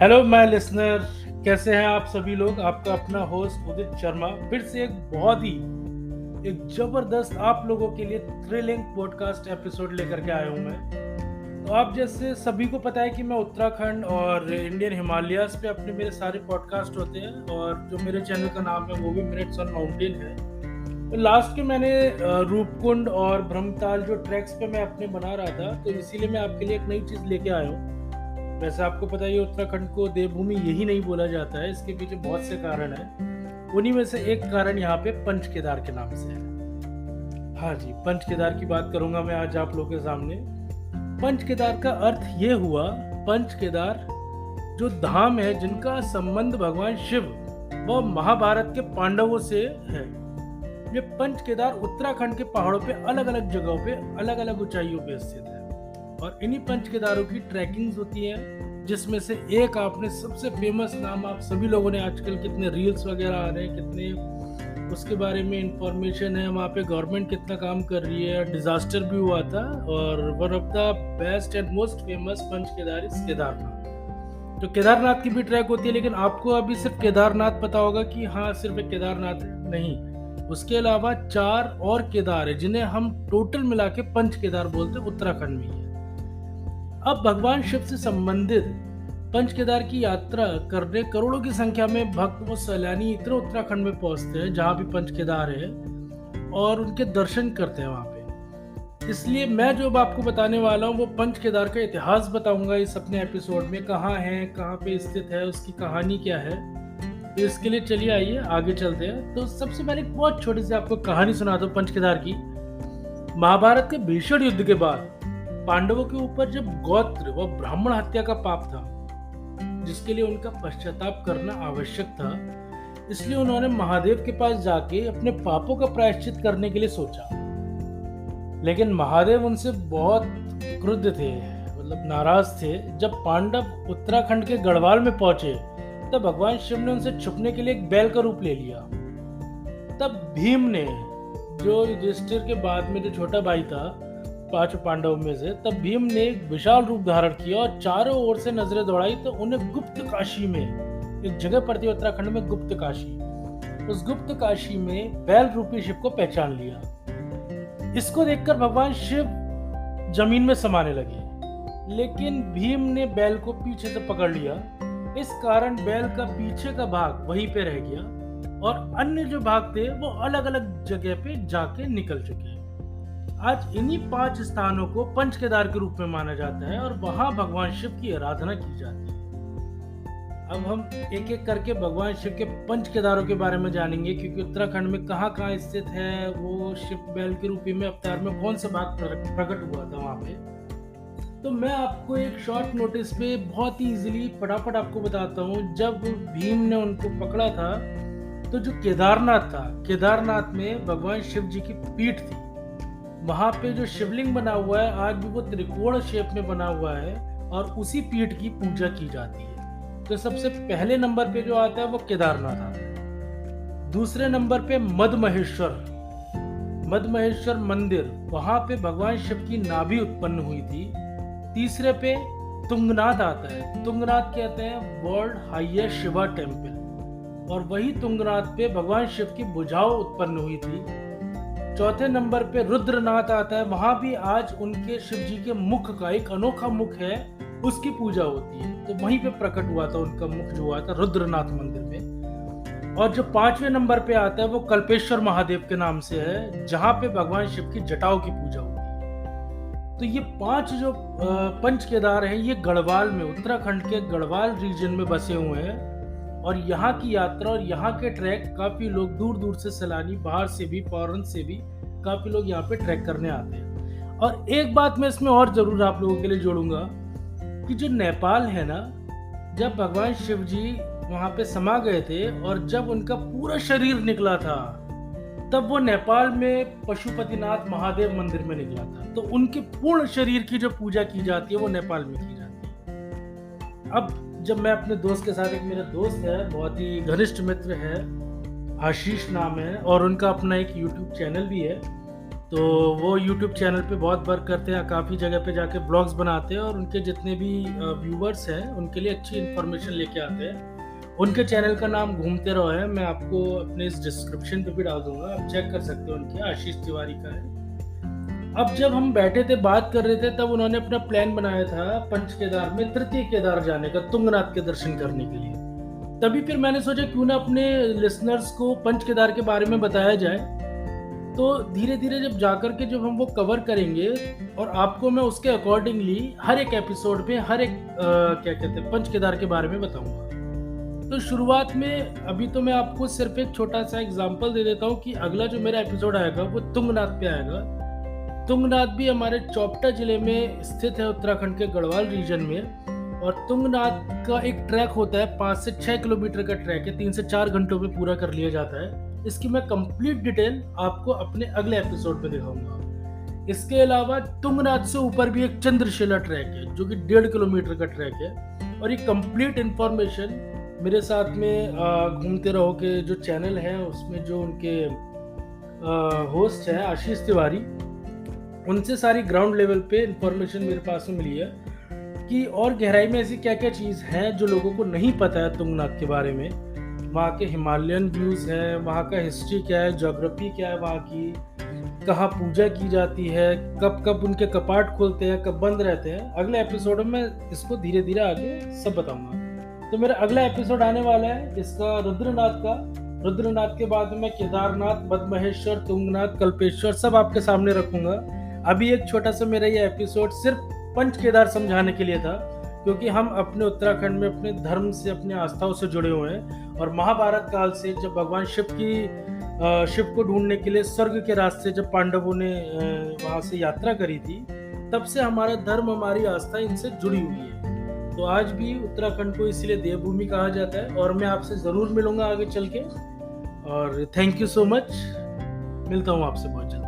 Hello my listener, कैसे हैं आप सभी लोग। आपका अपना होस्ट उदित शर्मा फिर से एक जबरदस्त आप लोगों के लिए थ्रिलिंग पॉडकास्ट एपिसोड लेकर के आया हूं मैं। तो आप जैसे सभी को पता है कि मैं उत्तराखंड और इंडियन हिमालयाज पे अपने मेरे सारे पॉडकास्ट होते हैं, और जो मेरे चैनल का नाम है वो भी मिनट्स ऑन माउंटेन है। तो लास्ट के मैंने रूपकुंड और ब्रह्मताल जो ट्रैक्स पे मैं अपने बना रहा था, तो इसीलिए मैं आपके लिए एक नई चीज़ लेके आया हूँ। वैसे आपको पता ही है उत्तराखंड को देवभूमि यही नहीं बोला जाता है, इसके पीछे बहुत से कारण हैं। उन्हीं में से एक कारण यहाँ पे पंच केदार के नाम से है। हाँ जी, पंच केदार की बात करूंगा मैं आज आप लोगों के सामने। पंच केदार का अर्थ ये हुआ, पंच केदार जो धाम है जिनका संबंध भगवान शिव व महाभारत के पांडवों से है। ये पंच केदार उत्तराखंड के पहाड़ों पे अलग अलग जगहों पे अलग अलग ऊंचाइयों पे स्थित है, और इन्हीं पंच केदारों की ट्रैकिंग्स होती है, जिसमें से एक आपने सबसे फेमस नाम, आप सभी लोगों ने आजकल कितने रील्स वगैरह आ रहे हैं, कितने उसके बारे में इंफॉर्मेशन है, वहाँ पे गवर्नमेंट कितना काम कर रही है, डिजास्टर भी हुआ था, और one of the best and most famous Panch Kedar is Kedarnath. तो केदारनाथ की भी ट्रैक होती है, लेकिन आपको अभी सिर्फ केदारनाथ पता होगा कि हाँ सिर्फ एक केदारनाथ है, नहीं, उसके अलावा 4 और केदार है जिन्हें हम टोटल मिला के पंच केदार बोलते हैं, उत्तराखंड में ही है। अब भगवान शिव से संबंधित पंच केदार की यात्रा करने करोड़ों की संख्या में भक्त व सैलानी इतने उत्तराखंड में पहुंचते हैं जहां भी पंच केदार है, और उनके दर्शन करते हैं वहां पे। इसलिए मैं जो अब आपको बताने वाला हूँ वो पंच केदार का इतिहास बताऊंगा इस अपने एपिसोड में। कहाँ है, कहाँ पे स्थित है, उसकी कहानी क्या है। तो इसके लिए चलिए आइए आगे चलते हैं। तो सबसे पहले एक बहुत छोटी सी आपको कहानी सुनाता हूँ पंच केदार की। महाभारत के भीषण युद्ध के बाद पांडवों के ऊपर जब गोत्र व ब्राह्मण हत्या का पाप था, जिसके लिए उनका पश्चाताप करना आवश्यक था, इसलिए उन्होंने महादेव के पास जाके अपने पापों का प्रायश्चित करने के लिए सोचा। लेकिन महादेव उनसे बहुत क्रुद्ध थे, मतलब नाराज थे। जब पांडव उत्तराखंड के गढ़वाल में पहुंचे तब भगवान शिव ने उनसे छुपने के लिए एक बैल का रूप ले लिया। तब भीम ने, जो युधिष्ठिर के बाद में जो छोटा भाई था 5 पांडवों में से, तब भीम ने एक विशाल रूप धारण किया और चारों ओर से नजरें दौड़ाई तो उन्हें गुप्त काशी में, एक जगह पड़ती है उत्तराखंड में गुप्त काशी, उस गुप्त काशी में बैल रूपी शिव को पहचान लिया। इसको देखकर भगवान शिव जमीन में समाने लगे, लेकिन भीम ने बैल को पीछे से पकड़ लिया। इस कारण बैल का पीछे का भाग वहीं पे रह गया, और अन्य जो भाग थे वो अलग अलग जगह पे जाके निकल चुके हैं। आज इन्हीं 5 स्थानों को पंच केदार के रूप में माना जाता है, और वहां भगवान शिव की आराधना की जाती है। अब हम एक एक करके भगवान शिव के पंच केदारों के बारे में जानेंगे, क्योंकि उत्तराखंड में कहाँ कहाँ स्थित है, वो शिव बैल के रूप में अवतार में कौन सा भाग प्रकट हुआ था वहां पे। तो मैं आपको एक शॉर्ट नोटिस पे बहुत ही इजीली फटाफट आपको बताता हूँ। जब भीम ने उनको पकड़ा था, तो जो केदारनाथ था, केदारनाथ में भगवान शिव जी की पीठ थी। वहां पे जो शिवलिंग बना हुआ है आज भी वो त्रिकोण शेप में बना हुआ है, और उसी पीठ की पूजा की जाती है। तो सबसे पहले नंबर पे जो आता है वो केदारनाथ आता है। दूसरे नंबर पे मदमहेश्वर मंदिर, वहां पे भगवान शिव की नाभि उत्पन्न हुई थी। तीसरे पे तुंगनाथ आता है। तुंगनाथ कहते हैं वर्ल्ड हाईएस्ट शिवा टेम्पल, और वही तुंगनाथ पे भगवान शिव की भुजाओं उत्पन्न हुई थी। चौथे नंबर पे रुद्रनाथ आता है। वहां भी आज उनके शिव जी के मुख का एक अनोखा मुख है, उसकी पूजा होती है। तो वहीं पे प्रकट हुआ था उनका मुख, जो हुआ था रुद्रनाथ मंदिर में। और जो 5वें नंबर पे आता है वो कल्पेश्वर महादेव के नाम से है, जहां पे भगवान शिव की जटाओं की पूजा होती है। तो ये 5 जो पंच केदार हैं, ये गढ़वाल में, उत्तराखंड के गढ़वाल रीजन में बसे हुए हैं। और यहाँ की यात्रा और यहाँ के ट्रैक काफी लोग दूर दूर से, सैलानी बाहर से भी, फॉरेन से भी काफी लोग यहाँ पे ट्रैक करने आते हैं। और एक बात मैं इसमें और जरूर आप लोगों के लिए जोड़ूंगा कि जो नेपाल है ना, जब भगवान शिव जी वहां पे समा गए थे और जब उनका पूरा शरीर निकला था, तब वो नेपाल में पशुपतिनाथ महादेव मंदिर में निकला था। तो उनके पूर्ण शरीर की जो पूजा की जाती है वो नेपाल में की जाती है। अब जब मैं अपने दोस्त के साथ, एक मेरा दोस्त है, बहुत ही घनिष्ठ मित्र है, आशीष नाम है, और उनका अपना एक YouTube चैनल भी है। तो वो यूट्यूब चैनल पे बहुत वर्क करते हैं, काफ़ी जगह पे जाके ब्लॉग्स बनाते हैं और उनके जितने भी व्यूवर्स हैं उनके लिए अच्छी इन्फॉर्मेशन लेके आते हैं। उनके चैनल का नाम घूमते रहो है, मैं आपको अपने इस डिस्क्रिप्शन पे भी डाल दूंगा, आप चेक कर सकते हो। उनके आशीष तिवारी का है। अब जब हम बैठे थे बात कर रहे थे तब उन्होंने अपना प्लान बनाया था पंच केदार में तृतीय केदार जाने का, तुंगनाथ के दर्शन करने के लिए। तभी फिर मैंने सोचा क्यों ना अपने लिसनर्स को पंच केदार के बारे में बताया जाए। तो धीरे धीरे जब जाकर के जब हम वो कवर करेंगे और आपको मैं उसके अकॉर्डिंगली हर एक एपिसोड में हर एक क्या कहते हैं पंच केदार के बारे में बताऊंगा। तो शुरुआत में अभी तो मैं आपको सिर्फ एक छोटा सा एग्जांपल दे देता हूँ कि अगला जो मेरा एपिसोड आएगा वो तुंगनाथ पे आएगा। तुंगनाथ भी हमारे चोपटा जिले में स्थित है, उत्तराखंड के गढ़वाल रीजन में। और तुंगनाथ का एक ट्रैक होता है, 5 से 6 किलोमीटर का ट्रैक है, 3 से 4 घंटों में पूरा कर लिया जाता है। इसकी मैं कंप्लीट डिटेल आपको अपने अगले एपिसोड में दिखाऊंगा। इसके अलावा तुंगनाथ से ऊपर भी एक चंद्रशिला ट्रैक है जो कि 1.5 किलोमीटर का ट्रैक है। और ये कंप्लीट इंफॉर्मेशन मेरे साथ में घूमते रहो के जो चैनल है उसमें जो उनके होस्ट है आशीष तिवारी, उनसे सारी ग्राउंड लेवल पे इंफॉर्मेशन मेरे पास में मिली है कि और गहराई में ऐसी क्या क्या चीज़ है जो लोगों को नहीं पता है तुंगनाथ के बारे में। वहाँ के हिमालयन व्यूज़ हैं, वहाँ का हिस्ट्री क्या है, ज्योग्राफी क्या है वहाँ की, कहाँ पूजा की जाती है, कब कब उनके कपाट खोलते हैं, कब बंद रहते हैं। अगले एपिसोड में मैं इसको धीरे धीरे आगे सब बताऊंगा। तो मेरा अगला एपिसोड आने वाला है इसका रुद्रनाथ का। रुद्रनाथ के बाद मैं केदारनाथ, बदमहेश्वर, तुंगनाथ, कल्पेश्वर सब आपके सामने रखूंगा। अभी एक छोटा सा मेरा ये एपिसोड सिर्फ पंच केदार समझाने के लिए था, क्योंकि हम अपने उत्तराखंड में अपने धर्म से, अपने आस्थाओं से जुड़े हुए हैं। और महाभारत काल से जब भगवान शिव को ढूंढने के लिए स्वर्ग के रास्ते जब पांडवों ने वहां से यात्रा करी थी, तब से हमारा धर्म, हमारी आस्था इनसे जुड़ी हुई है। तो आज भी उत्तराखंड को इसलिए देवभूमि कहा जाता है। और मैं आपसे जरूर मिलूंगा आगे चल के। और थैंक यू सो मच, मिलता हूँ आपसे बहुत जल्द।